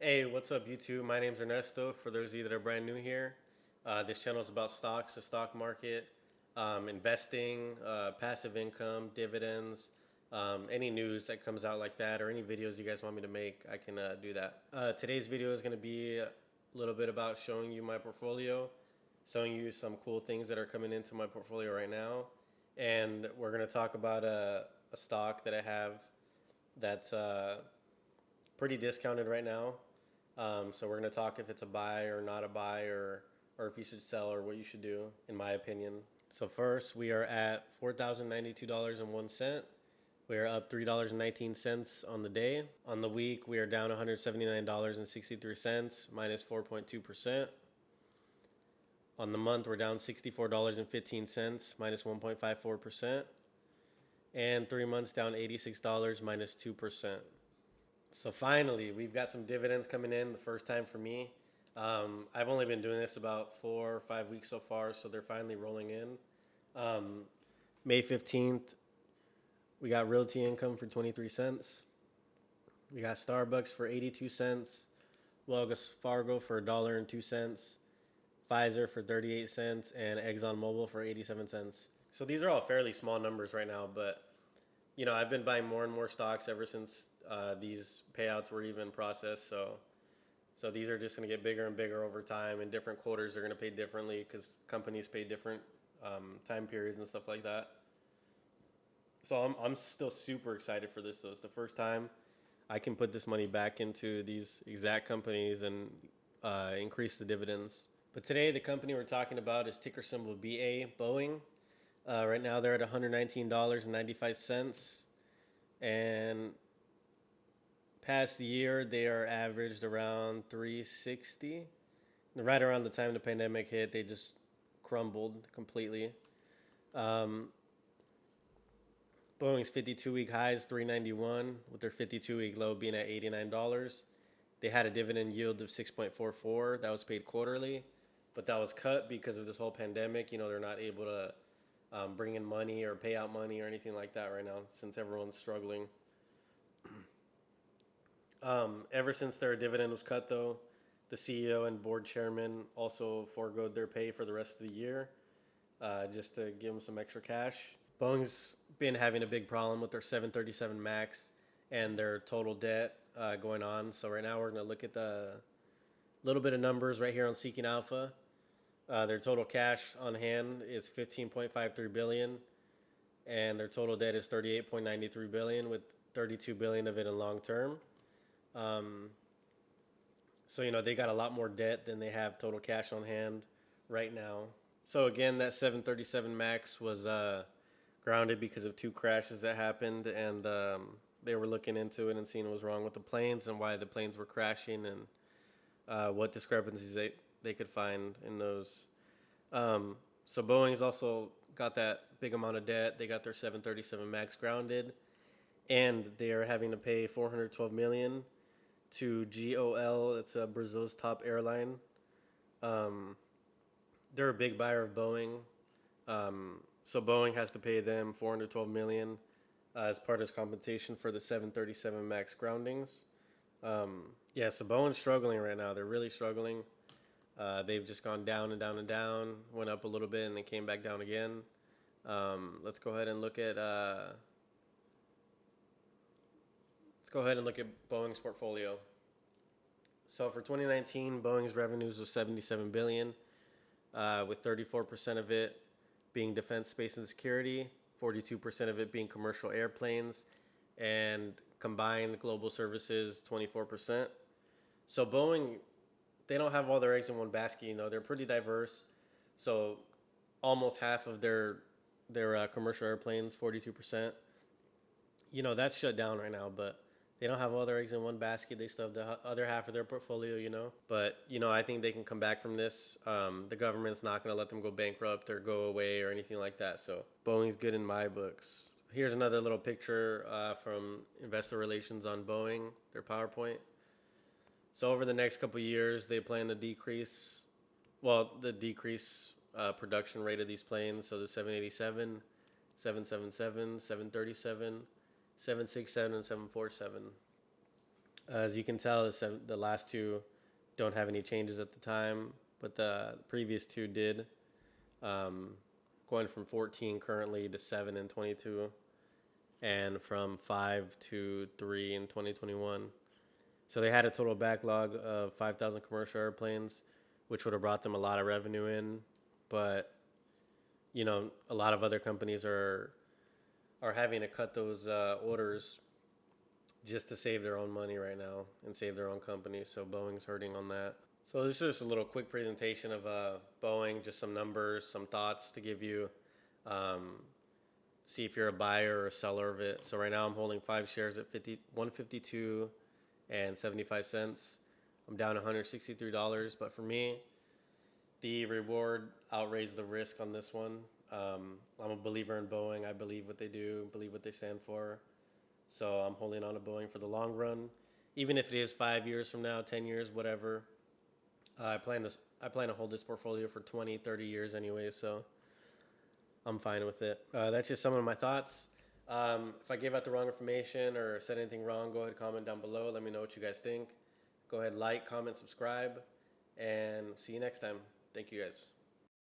Hey, what's up, YouTube? My name's Ernesto. For those of you that are brand new here, this channel is about stocks, the stock market, investing, passive income, dividends, any news that comes out like that, or any videos you guys want me to make, I can do that. Today's video is going to be a little bit about showing you my portfolio, showing you some cool things that are coming into my portfolio right now, and we're going to talk about a stock that I have that's pretty discounted right now. So we're going to talk if it's a buy or not a buy, or if you should sell, or what you should do, in my opinion. So first, we are at $4,092.01. We are up $3.19 on the day. On the week, we are down $179.63, minus 4.2%. On the month, we're down $64.15, minus 1.54%. And 3 months down $86, minus 2%. So finally, we've got some dividends coming in, the first time for me. I've only been doing this about 4 or 5 weeks so far, so they're finally rolling in. May 15th, we got Realty Income for 23 cents. We got Starbucks for 82 cents. Wells Fargo for $1.02. Pfizer for 38 cents. And ExxonMobil for 87 cents. So these are all fairly small numbers right now, but you know, I've been buying more and more stocks ever since these payouts were even processed. So these are just going to get bigger and bigger over time, and different quarters are going to pay differently because companies pay different time periods and stuff like that. So I'm still super excited for this, though. It's the first time I can put this money back into these exact companies and increase the dividends. But today, the company we're talking about is ticker symbol BA, Boeing. Right now, they're at $119.95. And past year, they are averaged around 360. Right around the time the pandemic hit, they just crumbled completely. Boeing's 52-week high is 391, with their 52-week low being at $89. They had a dividend yield of 6.44. That was paid quarterly, but that was cut because of this whole pandemic. You know, they're not able to bring in money or pay out money or anything like that right now, since everyone's struggling. Ever since their dividend was cut, though, the CEO and board chairman also foregoed their pay for the rest of the year, just to give them some extra cash. Boeing's been having a big problem with their 737 MAX and their total debt going on. So right now we're going to look at the little bit of numbers right here on Seeking Alpha. Their total cash on hand is $15.53 billion, and their total debt is $38.93 billion, with $32 billion of it in long term. So you know, they got a lot more debt than they have total cash on hand right now. So again, that 737 MAX was grounded because of 2 crashes that happened, and they were looking into it and seeing what was wrong with the planes and why the planes were crashing, and what discrepancies they could find in those. So Boeing's also got that big amount of debt. They got their 737 MAX grounded, and they are having to pay $412 million to GOL. It's Brazil's top airline. They're a big buyer of Boeing. So Boeing has to pay them $412 million as part of compensation for the 737 MAX groundings. Yeah, so Boeing's struggling right now. They're really struggling. They've just gone down and down and down, went up a little bit, and then came back down again. Let's go ahead and look at Boeing's portfolio. So for 2019, Boeing's revenues was $77 billion, with 34% of it being defense, space, and security, 42% of it being commercial airplanes, and combined global services, 24%. So Boeing, they don't have all their eggs in one basket. You know, they're pretty diverse. So almost half of their commercial airplanes, 42%, you know, that's shut down right now. But they don't have all their eggs in one basket. They still have the other half of their portfolio, you know. But, you know, I think they can come back from this. The government's not going to let them go bankrupt or go away or anything like that. So Boeing's good in my books. Here's another little picture from Investor Relations on Boeing, their PowerPoint. So over the next couple of years, they plan to decrease production rate of these planes. So the 787, 777, 737, 767, and 747. As you can tell, the last two don't have any changes at the time, but the previous two did. Um, Going from 14 currently to 7 in 22, and from 5 to 3 in 2021. So they had a total backlog of 5,000 commercial airplanes, which would have brought them a lot of revenue in. But a lot of other companies are having to cut those orders just to save their own money right now and save their own company. So Boeing's hurting on that. So this is just a little quick presentation of Boeing, just some numbers, some thoughts to give you. See if you're a buyer or a seller of it. So right now I'm holding 5 shares at 152 and 75 cents. I'm down $163, but for me, the reward outweighs the risk on this one. I'm a believer in Boeing. I believe what they do, believe what they stand for. So I'm holding on to Boeing for the long run, even if it is 5 years from now, 10 years, whatever. I plan to hold this portfolio for 20, 30 years anyway, so I'm fine with it. That's just some of my thoughts. If I gave out the wrong information or said anything wrong, go ahead, comment down below. Let me know what you guys think. Go ahead, like, comment, subscribe, and see you next time. Thank you guys.